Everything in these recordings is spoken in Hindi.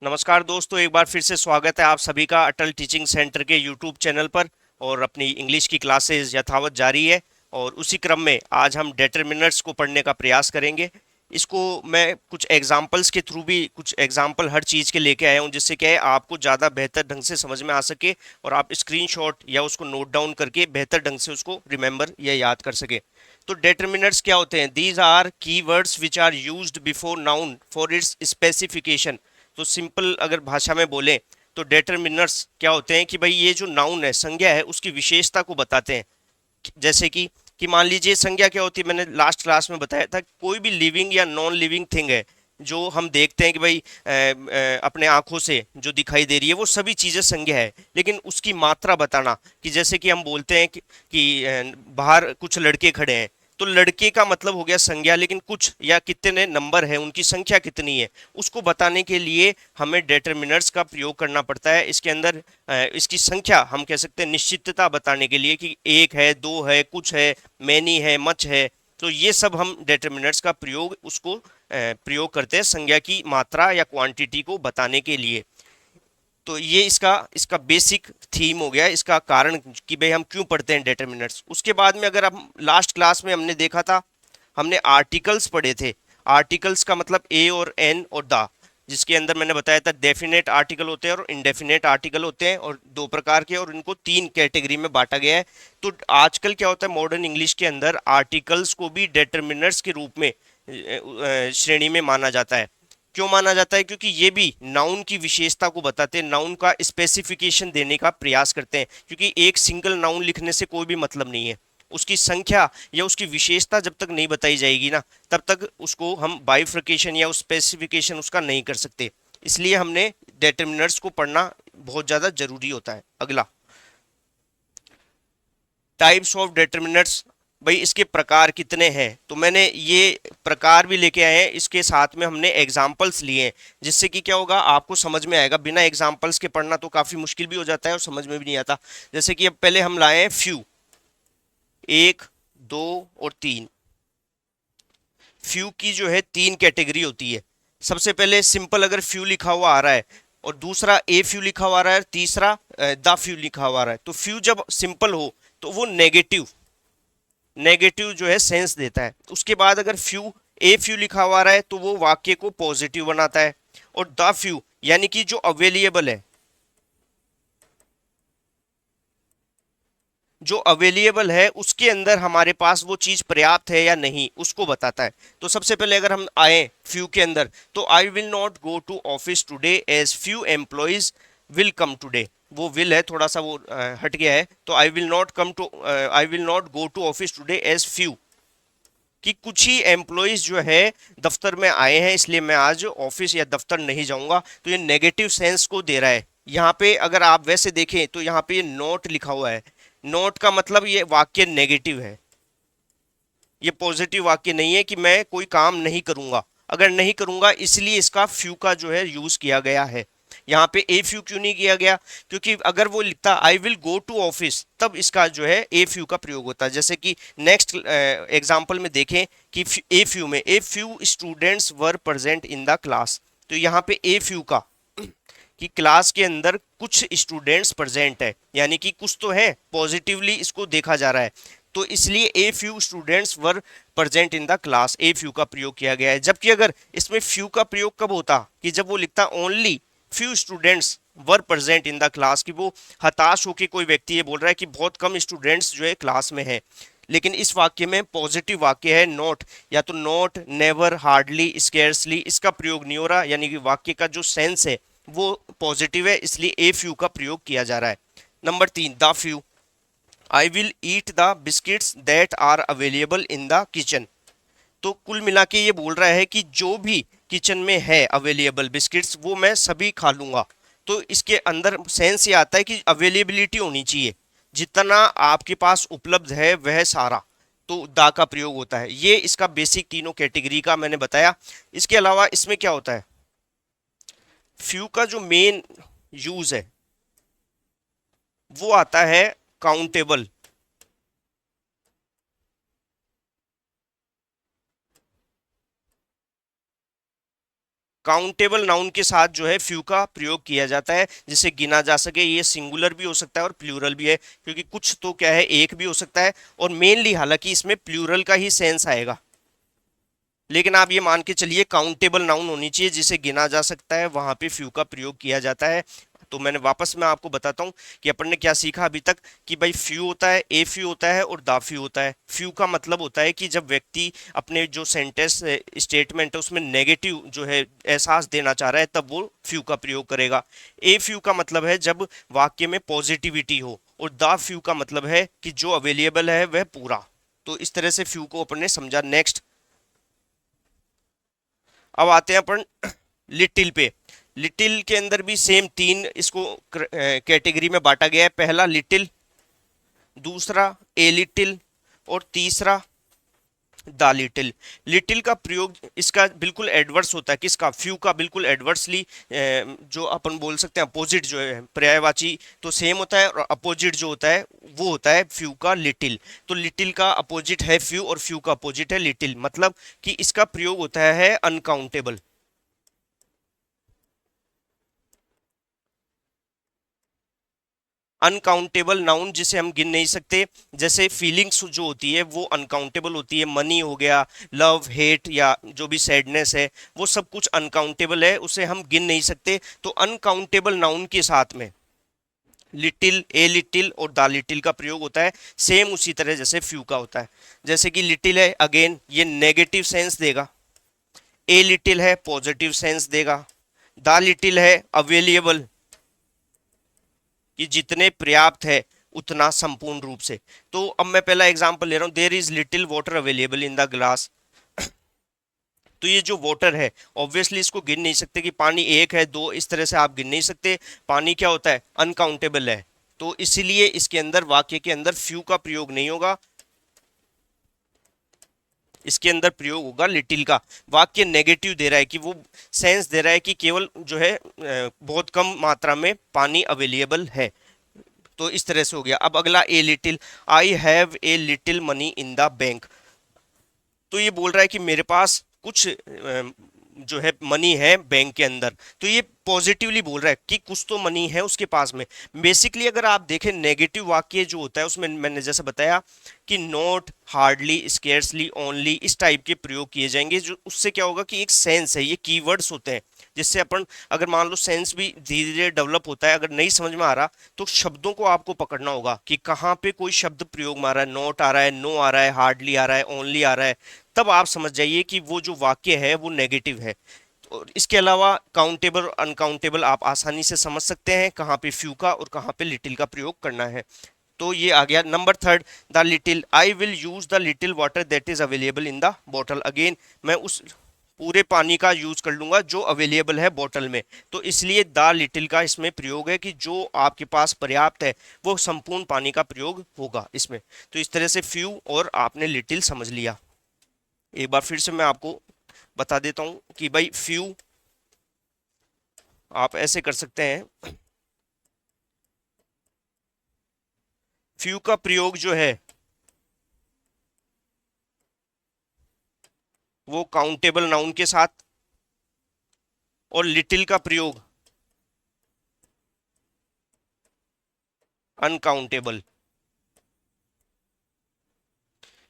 नमस्कार दोस्तों, एक बार फिर से स्वागत है आप सभी का अटल टीचिंग सेंटर के यूट्यूब चैनल पर। और अपनी इंग्लिश की क्लासेस यथावत जारी है। और उसी क्रम में आज हम डिटरमिनर्स को पढ़ने का प्रयास करेंगे। इसको मैं कुछ एग्जाम्पल्स के थ्रू भी कुछ एग्जाम्पल हर चीज़ के लेके आया हूँ, जिससे क्या है आपको ज़्यादा बेहतर ढंग से समझ में आ सके और आप स्क्रीनशॉट या उसको नोट डाउन करके बेहतर ढंग से उसको रिमेंबर या याद कर सके। तो डिटरमिनर्स क्या होते हैं? These are keywords which are used before noun for its specification. तो सिंपल अगर भाषा में बोलें तो डिटरमिनर्स क्या होते हैं कि भाई ये जो नाउन है, संज्ञा है, उसकी विशेषता को बताते हैं। जैसे कि मान लीजिए संज्ञा क्या होती है, मैंने लास्ट क्लास में बताया था, कोई भी लिविंग या नॉन लिविंग थिंग है जो हम देखते हैं कि भाई अपने आंखों से जो दिखाई दे रही है वो सभी चीजें संज्ञा है। लेकिन उसकी मात्रा बताना, कि जैसे कि हम बोलते हैं कि बाहर कुछ लड़के खड़े हैं, तो लड़के का मतलब हो गया संज्ञा, लेकिन कुछ या कितने नंबर है, उनकी संख्या कितनी है, उसको बताने के लिए हमें डिटरमिनर्स का प्रयोग करना पड़ता है। इसके अंदर इसकी संख्या हम कह सकते हैं निश्चितता बताने के लिए, कि एक है, दो है, कुछ है, मैनी है, मच है। तो ये सब हम डिटरमिनर्स का प्रयोग उसको प्रयोग करते हैं संज्ञा की मात्रा या क्वांटिटी को बताने के लिए। तो ये इसका इसका बेसिक थीम हो गया, इसका कारण कि भाई हम क्यों पढ़ते हैं डिटरमिनर्स। उसके बाद में अगर हम लास्ट क्लास में हमने देखा था, हमने आर्टिकल्स पढ़े थे। आर्टिकल्स का मतलब ए और एन और द, जिसके अंदर मैंने बताया था डेफिनेट आर्टिकल होते हैं और इनडेफिनेट आर्टिकल होते हैं, और दो प्रकार के, और इनको तीन कैटेगरी में बांटा गया है। तो आजकल क्या होता है, मॉडर्न इंग्लिश के अंदर आर्टिकल्स को भी डिटरमिनर्स के रूप में श्रेणी में माना जाता है। क्यों माना जाता है? क्योंकि ये भी नाउन की विशेषता को बताते हैं, नाउन का स्पेसिफिकेशन देने का प्रयास करते हैं। क्योंकि एक सिंगल नाउन लिखने से कोई भी मतलब नहीं है, उसकी संख्या या उसकी विशेषता जब तक नहीं बताई जाएगी ना, तब तक उसको हम बाइफर्केशन या उस स्पेसिफिकेशन उसका नहीं कर सकते। इसलिए हमने डिटरमिनर्स को पढ़ना बहुत ज़्यादा जरूरी होता है। अगला, टाइप्स ऑफ डिटरमिनर्स। भाई इसके प्रकार कितने हैं, तो मैंने ये प्रकार भी लेके आए हैं, इसके साथ में हमने एग्जाम्पल्स लिए हैं, जिससे कि क्या होगा आपको समझ में आएगा। बिना एग्जाम्पल्स के पढ़ना तो काफ़ी मुश्किल भी हो जाता है और समझ में भी नहीं आता। जैसे कि अब पहले हम लाए हैं फ्यू, एक, दो और तीन। फ्यू की जो है तीन कैटेगरी होती है। सबसे पहले सिंपल अगर फ्यू लिखा हुआ आ रहा है, और दूसरा ए फ्यू लिखा हुआ आ रहा है, तीसरा द फ्यू लिखा हुआ आ रहा है, तो फ्यू जब सिंपल हो तो वो नेगेटिव नेगेटिव जो है सेंस देता है। उसके बाद अगर फ्यू ए फ्यू लिखा हुआ आ रहा है तो वो वाक्य को पॉजिटिव बनाता है। और द फ्यू यानी कि जो अवेलिएबल है, जो अवेलिएबल है उसके अंदर हमारे पास वो चीज पर्याप्त है या नहीं, उसको बताता है। तो सबसे पहले अगर हम आए फ्यू के अंदर, तो I will not go to office today as few employees will come today. वो विल है, थोड़ा सा वो हट गया है, तो I will not go to office today as few, कि कुछ ही एम्प्लॉयज जो है दफ्तर में आए हैं, इसलिए मैं आज ऑफिस या दफ्तर नहीं जाऊंगा। तो ये नेगेटिव सेंस को दे रहा है। यहाँ पे अगर आप वैसे देखें तो यहाँ पे ये नोट लिखा हुआ है। नोट का मतलब ये वाक्य नेगेटिव है, ये पॉजिटिव वाक्य नहीं है कि मैं कोई काम नहीं करूंगा। अगर नहीं करूंगा इसलिए इसका फ्यू का जो है यूज किया गया है। यहाँ पे ए फ्यू क्यों नहीं किया गया? क्योंकि अगर वो लिखता I will go to office, तब इसका जो है ए फ्यू का प्रयोग होता है। जैसे कि नेक्स्ट एग्जांपल में देखें कि a few students were present in the class. तो यहाँ पे ए फ्यू का, कि क्लास के अंदर कुछ स्टूडेंट्स प्रेजेंट है, यानी कि कुछ तो है, पॉजिटिवली इसको देखा जा रहा है। तो इसलिए a few students were present in the class, a few का प्रयोग किया गया है। जबकि अगर इसमें फ्यू का प्रयोग कब होता, कि जब वो लिखता only few students were present in the class, कि वो हताश होकर कोई व्यक्ति ये बोल रहा है कि बहुत कम स्टूडेंट्स जो है क्लास में है। लेकिन इस वाक्य में पॉजिटिव वाक्य है नॉट, या तो नॉट, नेवर, हार्डली, स्केर्सली, इसका प्रयोग नहीं हो रहा, यानी कि वाक्य का जो सेंस है वो पॉजिटिव है, इसलिए ए फ्यू का प्रयोग किया जा रहा है। नंबर तीन, the few. I will eat the biscuits that are available in the kitchen. तो कुल मिला के ये बोल रहा है कि जो भी किचन में है अवेलेबल बिस्किट्स, वो मैं सभी खा लूंगा। तो इसके अंदर सेंस ये आता है कि अवेलेबिलिटी होनी चाहिए, जितना आपके पास उपलब्ध है वह सारा। तो दा का प्रयोग होता है। ये इसका बेसिक तीनों कैटेगरी का मैंने बताया। इसके अलावा इसमें क्या होता है, फ्यू का जो मेन यूज है वो आता है काउंटेबल। काउंटेबल नाउन के साथ जो है फ्यू का प्रयोग किया जाता है जिसे गिना जा सके। ये सिंगुलर भी हो सकता है और प्लूरल भी है, क्योंकि कुछ तो क्या है एक भी हो सकता है, और मेनली हालांकि इसमें प्लूरल का ही सेंस आएगा। लेकिन आप ये मान के चलिए काउंटेबल नाउन होनी चाहिए जिसे गिना जा सकता है, वहां पे फ्यू का प्रयोग किया जाता है। तो मैंने वापस मैं आपको बताता हूं कि अपन ने क्या सीखा अभी तक, कि भाई फ्यू होता है, ए फ्यू होता है और दा फ्यू होता है। फ्यू का मतलब होता है कि जब व्यक्ति अपने जो सेंटेंस स्टेटमेंट है उसमें नेगेटिव जो है एहसास देना चाह रहा है, तब वो फ्यू का प्रयोग करेगा। ए फ्यू का मतलब है जब वाक्य में पॉजिटिविटी हो, और दा फ्यू का मतलब है कि जो अवेलेबल है वह पूरा। तो इस तरह से फ्यू को अपन ने समझा। नेक्स्ट, अब आते हैं अपन लिटिल पे। लिटिल के अंदर भी सेम तीन इसको कैटेगरी में बांटा गया है। पहला लिटिल, दूसरा ए लिटिल, और तीसरा द लिटिल। लिटिल का प्रयोग इसका बिल्कुल एडवर्स होता है, किसका, फ्यू का बिल्कुल एडवर्सली, जो अपन बोल सकते हैं अपोजिट जो है पर्यायवाची तो सेम होता है, और अपोजिट जो होता है वो होता है फ्यू का लिटिल। तो लिटिल का अपोजिट है फ्यू और फ्यू का अपोजिट है लिटिल, मतलब कि इसका प्रयोग होता है अनकाउंटेबल। अनकाउंटेबल नाउन जिसे हम गिन नहीं सकते, जैसे फीलिंग्स जो होती है वो अनकाउंटेबल होती है। मनी हो गया, लव, हेट, या जो भी सैडनेस है, वो सब कुछ अनकाउंटेबल है, उसे हम गिन नहीं सकते। तो अनकाउंटेबल नाउन के साथ में लिटिल, ए लिटिल और द लिटिल का प्रयोग होता है, सेम उसी तरह जैसे फ्यू का होता है। जैसे कि लिटिल है, अगेन ये नेगेटिव सेंस देगा। ए लिटिल है, पॉजिटिव सेंस देगा। द लिटिल है अवेलेबल, कि जितने पर्याप्त है उतना संपूर्ण रूप से। तो अब मैं पहला एग्जांपल ले रहा हूं, there is little water available in the glass. तो ये जो वाटर है ऑब्वियसली इसको गिन नहीं सकते कि पानी एक है, दो, इस तरह से आप गिन नहीं सकते। पानी क्या होता है, अनकाउंटेबल है। तो इसीलिए इसके अंदर, वाक्य के अंदर फ्यू का प्रयोग नहीं होगा, इसके अंदर प्रयोग होगा लिटिल का। वाक्य नेगेटिव दे रहा है, कि वो सेंस दे रहा है कि केवल जो है बहुत कम मात्रा में पानी अवेलेबल है। तो इस तरह से हो गया। अब अगला a little, I have a little money in the bank. तो ये बोल रहा है कि मेरे पास कुछ जो है मनी है बैंक के अंदर। तो ये पॉजिटिवली बोल रहा है कि कुछ तो मनी है उसके पास में। बेसिकली अगर आप देखें नेगेटिव वाक्य जो होता है उसमें मैंने जैसे बताया कि नॉट, हार्डली, स्केर्सली, ओनली, इस टाइप के प्रयोग किए जाएंगे, जो उससे क्या होगा कि एक सेंस है, ये कीवर्ड्स होते हैं जिससे अपन, अगर मान लो सेंस भी धीरे धीरे डेवलप होता है, अगर नहीं समझ में आ रहा तो शब्दों को आपको पकड़ना होगा कि कहाँ पे कोई शब्द प्रयोग में आ रहा है। नॉट आ रहा है, नो आ रहा है, हार्डली आ रहा है, ओनली आ रहा है, तब आप समझ जाइए कि वो जो वाक्य है वो नेगेटिव है। और इसके अलावा काउंटेबल, अनकाउंटेबल आप आसानी से समझ सकते हैं कहाँ पे फ्यू का और कहाँ पे लिटिल का प्रयोग करना है। तो ये आ गया number third, the little, I will use the little water that is available in the bottle. Again मैं उस पूरे पानी का यूज कर लूंगा जो अवेलेबल है बोतल में। तो इसलिए द लिटिल का इसमें प्रयोग है कि जो आपके पास पर्याप्त है वो संपूर्ण पानी का प्रयोग होगा इसमें। तो इस तरह से फ्यू और आपने लिटिल समझ लिया। एक बार फिर से मैं आपको बता देता हूं कि भाई फ्यू आप ऐसे कर सकते हैं। फ्यू का प्रयोग जो है वो काउंटेबल नाउन के साथ, और लिटिल का प्रयोग अनकाउंटेबल,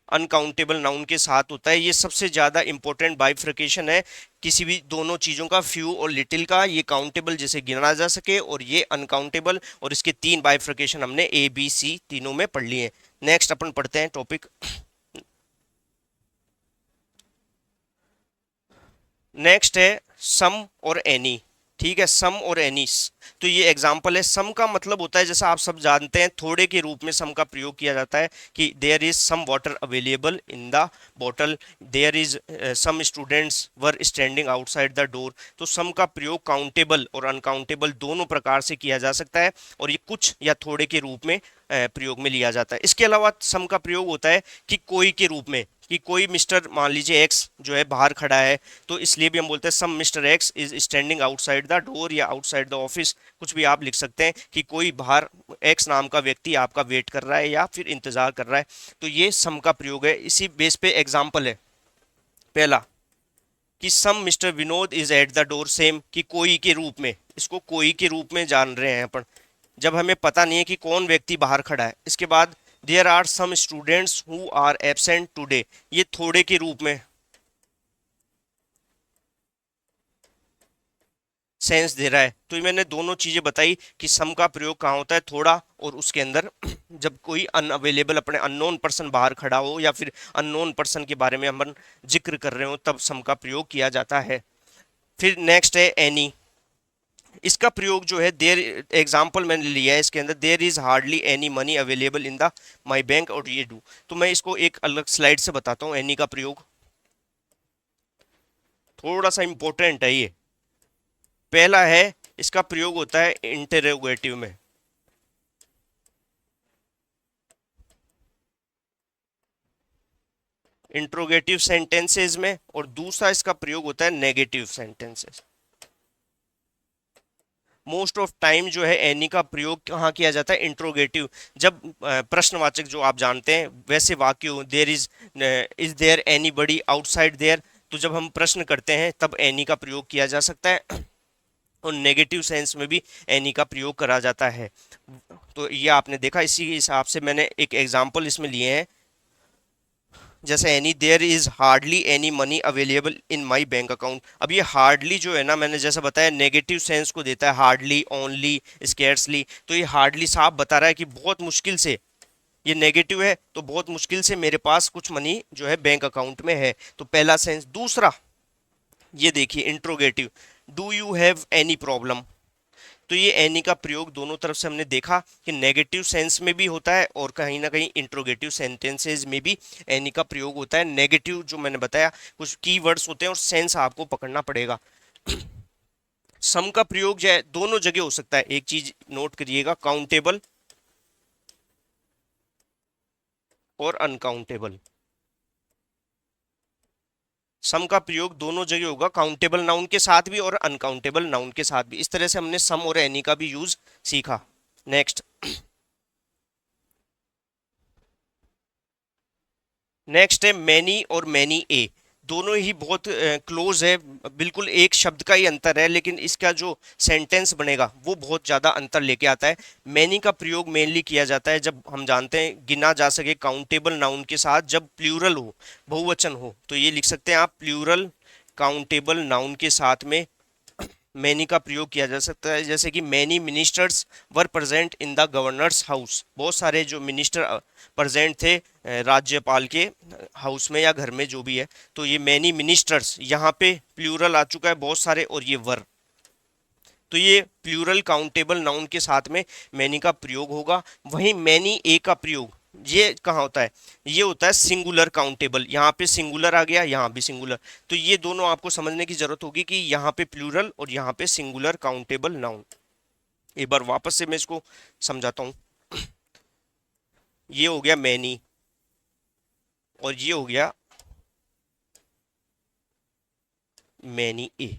अनकाउंटेबल नाउन के साथ होता है। ये सबसे ज्यादा इंपॉर्टेंट बाइफर्केशन है किसी भी दोनों चीजों का, फ्यू और लिटिल का। ये काउंटेबल जिसे गिना जा सके, और ये अनकाउंटेबल, और इसके तीन बाइफर्केशन हमने ए बी सी तीनों में पढ़ लिए हैं। नेक्स्ट अपन पढ़ते हैं टॉपिक। नेक्स्ट है सम और एनी। ठीक है, सम और एनी। तो ये एग्जांपल है। सम का मतलब होता है, जैसा आप सब जानते हैं, थोड़े के रूप में सम का प्रयोग किया जाता है कि there is some water available in the bottle, there is some students were standing outside the door. तो सम का प्रयोग काउंटेबल और अनकाउंटेबल दोनों प्रकार से किया जा सकता है, और ये कुछ या थोड़े के रूप में प्रयोग में लिया जाता है। इसके अलावा सम का प्रयोग होता है कि कोई के रूप में, कि कोई मिस्टर, मान लीजिए एक्स जो है बाहर खड़ा है, तो इसलिए भी हम बोलते हैं some mister X is standing outside the door, या आउटसाइड द ऑफिस, कुछ भी आप लिख सकते हैं कि कोई बाहर एक्स नाम का व्यक्ति आपका वेट कर रहा है या फिर इंतजार कर रहा है। तो ये सम का प्रयोग है। इसी बेस पे एग्जाम्पल है पहला, कि some mister Vinod is at the door, same कि कोई के रूप में, इसको कोई के रूप में जान रहे हैं अपन, जब हमें पता नहीं है कि कौन व्यक्ति बाहर खड़ा है। इसके बाद there are some students who are absent today, ये थोड़े के रूप में सेंस दे रहा है। तो ये मैंने दोनों चीजें बताई कि सम का प्रयोग कहाँ होता है, थोड़ा, और उसके अंदर जब कोई अनअवेलेबल अपने अननोन पर्सन बाहर खड़ा हो या फिर अननोन पर्सन के बारे में हम जिक्र कर रहे हो तब सम का प्रयोग किया जाता है। फिर नेक्स्ट है एनी। इसका प्रयोग जो है, देर एग्जाम्पल मैंने लिया है इसके अंदर, there is hardly any money available in the my bank, और ये डू। तो मैं इसको एक अलग स्लाइड से बताता हूँ। एनी का प्रयोग थोड़ा सा इंपॉर्टेंट है ये। पहला है, इसका प्रयोग होता है इंटरोगेटिव में, इंट्रोगेटिव सेंटेंसेस में, और दूसरा इसका प्रयोग होता है negative sentences. Most of time जो है एनी का प्रयोग कहाँ किया जाता है, इंट्रोगेटिव, जब प्रश्नवाचक जो आप जानते हैं वैसे वाक्य हो, there is there anybody outside there, तो जब हम प्रश्न करते हैं तब एनी का प्रयोग किया जा सकता है, और नेगेटिव सेंस में भी एनी का प्रयोग करा जाता है। तो ये आपने देखा, इसी के हिसाब से मैंने एक एग्जाम्पल इसमें लिए हैं, जैसे any, there is hardly any money available in my bank account. अब ये हार्डली जो है ना, मैंने जैसा बताया नेगेटिव सेंस को देता है, हार्डली, ओनली, स्केर्सली। तो ये हार्डली साफ बता रहा है कि बहुत मुश्किल से, ये नेगेटिव है तो बहुत मुश्किल से मेरे पास कुछ मनी जो है बैंक अकाउंट में है। तो पहला सेंस। दूसरा ये देखिए interrogative, do you have any problem. तो ये एनी का प्रयोग दोनों तरफ से हमने देखा कि नेगेटिव सेंस में भी होता है और कहीं ना कहीं इंट्रोगेटिव सेंटेंसेज में भी एनी का प्रयोग होता है। नेगेटिव जो मैंने बताया कुछ की वर्ड्स होते हैं और सेंस आपको पकड़ना पड़ेगा। सम का प्रयोग जो है दोनों जगह हो सकता है। एक चीज नोट करिएगा, काउंटेबल और अनकाउंटेबल। सम का प्रयोग दोनों जगह होगा, काउंटेबल नाउन के साथ भी और अनकाउंटेबल नाउन के साथ भी। इस तरह से हमने सम और एनी का भी यूज सीखा। नेक्स्ट, नेक्स्ट है मैनी और मैनी ए। दोनों ही बहुत क्लोज है, बिल्कुल एक शब्द का ही अंतर है, लेकिन इसका जो सेंटेंस बनेगा वो बहुत ज़्यादा अंतर लेके आता है। मैनी का प्रयोग मेनली किया जाता है जब हम जानते हैं गिना जा सके काउंटेबल नाउन के साथ, जब प्लूरल हो, बहुवचन हो। तो ये लिख सकते हैं आप, प्लूरल काउंटेबल नाउन के साथ में मैनी का प्रयोग किया जा सकता है। जैसे कि many ministers were present in the governors house, बहुत सारे जो मिनिस्टर प्रेजेंट थे राज्यपाल के हाउस में या घर में जो भी है। तो ये मैनी मिनिस्टर्स, यहाँ पे प्लूरल आ चुका है बहुत सारे, और ये वर। तो ये प्लूरल काउंटेबल नाउन के साथ में मैनी का प्रयोग होगा। वहीं मैनी ए का प्रयोग ये कहाँ होता है, ये होता है सिंगुलर काउंटेबल। यहाँ पे सिंगुलर आ गया, यहाँ भी सिंगुलर। तो ये दोनों आपको समझने की जरूरत होगी कि यहाँ पे प्लूरल और यहाँ पे सिंगुलर काउंटेबल नाउन। एक बार वापस से मैं इसको समझाता हूँ। ये हो गया मैनी और ये हो गया मैनी ए।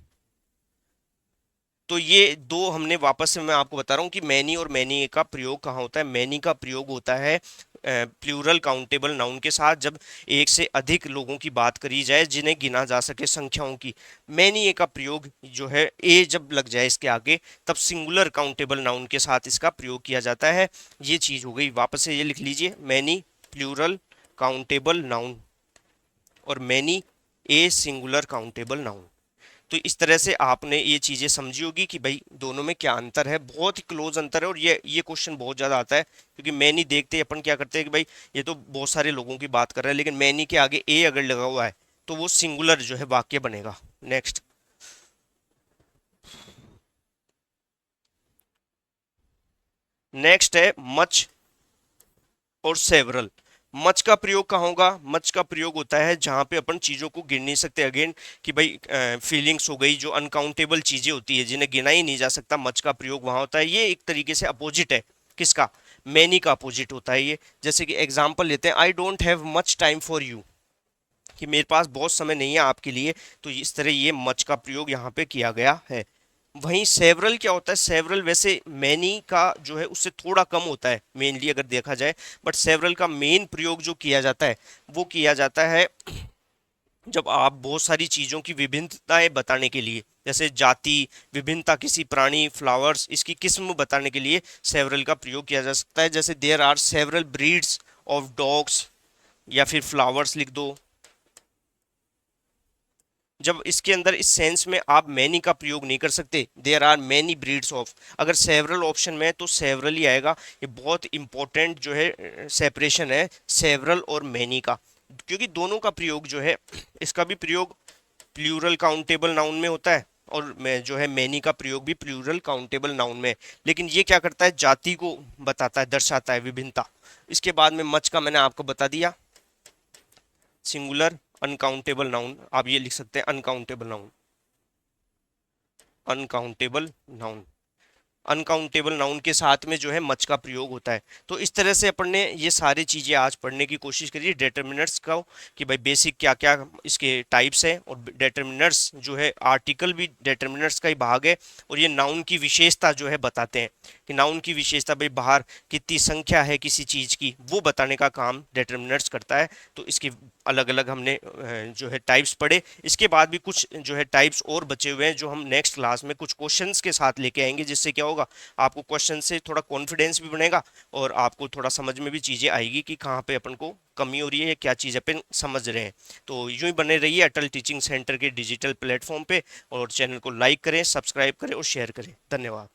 तो ये दो हमने, वापस से मैं आपको बता रहा हूँ कि मैनी और मैनी ए का प्रयोग कहाँ होता है। मैनी का प्रयोग होता है प्लूरल काउंटेबल नाउन के साथ, जब एक से अधिक लोगों की बात करी जाए जिन्हें गिना जा सके संख्याओं की। मैनी ए का प्रयोग जो है, ए जब लग जाए इसके आगे, तब सिंगुलर काउंटेबल नाउन के साथ इसका प्रयोग किया जाता है। ये चीज हो गई। वापस से ये लिख लीजिए, मैनी प्लूरल काउंटेबल नाउन और many a singular countable noun. तो इस तरह से आपने ये चीज़ें समझी होगी कि भाई दोनों में क्या अंतर है। बहुत ही क्लोज अंतर है, और ये क्वेश्चन बहुत ज़्यादा आता है क्योंकि मैनी देखते अपन क्या करते हैं कि भाई ये तो बहुत सारे लोगों की बात कर रहा है, लेकिन मैनी के आगे ए अगर लगा हुआ है तो वो सिंगुलर जो है वाक्य बनेगा। नेक्स्ट, नेक्स्ट है मच और सेवरल। मच का प्रयोग कहाँ होगा, मच का प्रयोग होता है जहां पे अपन चीजों को गिन नहीं सकते। अगेन कि भाई फीलिंग्स हो गई, जो अनकाउंटेबल चीजें होती है जिन्हें गिना ही नहीं जा सकता, मच का प्रयोग वहां होता है। ये एक तरीके से अपोजिट है किसका, मैनी का अपोजिट होता है ये। जैसे कि एग्जाम्पल लेते हैं, I don't have much time for you, कि मेरे पास बहुत समय नहीं है आपके लिए। तो इस तरह ये मच का प्रयोग यहाँ पे किया गया है। वहीं सेवरल क्या होता है, सेवरल वैसे मैनी का जो है उससे थोड़ा कम होता है मेनली अगर देखा जाए, बट सेवरल का मेन प्रयोग जो किया जाता है वो किया जाता है जब आप बहुत सारी चीज़ों की विभिन्नताएं बताने के लिए, जैसे जाति, विभिन्नता किसी प्राणी, फ्लावर्स, इसकी किस्म बताने के लिए सेवरल का प्रयोग किया जा सकता है। जैसे there are several breeds of dogs, या फिर फ्लावर्स लिख दो। जब इसके अंदर इस सेंस में आप मैनी का प्रयोग नहीं कर सकते, there are many breeds of, अगर सेवरल ऑप्शन में है तो सेवरल ही आएगा। ये बहुत इंपॉर्टेंट जो है सेपरेशन है सेवरल और मैनी का, क्योंकि दोनों का प्रयोग जो है, इसका भी प्रयोग प्लूरल काउंटेबल नाउन में होता है, और मैं जो है मैनी का प्रयोग भी प्लूरल काउंटेबल नाउन में है। लेकिन ये क्या करता है, जाति को बताता है, दर्शाता है, विभिन्नता। इसके बाद में मच का मैंने आपको बता दिया, सिंगुलर अनकाउंटेबल नाउन, आप ये लिख सकते हैं uncountable noun, uncountable noun. Uncountable noun के साथ में जो है मच का प्रयोग होता है। तो इस तरह से अपन ने ये सारी चीज़ें आज पढ़ने की कोशिश करी डिटर्मिनर्स का, कि भाई बेसिक क्या क्या इसके टाइप्स हैं, और डिटर्मिनर्स जो है आर्टिकल भी डिटर्मिनर्स का ही भाग है, और ये नाउन की विशेषता जो है बताते हैं, कि नाउन की विशेषता भाई बाहर कितनी संख्या है किसी चीज़ की, वो बताने का काम डिटर्मिनर्स करता है। तो इसके अलग अलग हमने जो है टाइप्स पढ़े। इसके बाद भी कुछ जो है टाइप्स और बचे हुए हैं, जो हम नेक्स्ट क्लास में कुछ क्वेश्चंस के साथ लेके आएंगे, जिससे क्या होगा, आपको क्वेश्चन से थोड़ा कॉन्फिडेंस भी बनेगा, और आपको थोड़ा समझ में भी चीज़ें आएगी कि कहाँ पे अपन को कमी हो रही है या क्या चीज़ अपन समझ रहे हैं। तो यूं ही बने रहिए अटल टीचिंग सेंटर के डिजिटल प्लेटफॉर्म पे, और चैनल को लाइक करें, सब्सक्राइब करें और शेयर करें। धन्यवाद।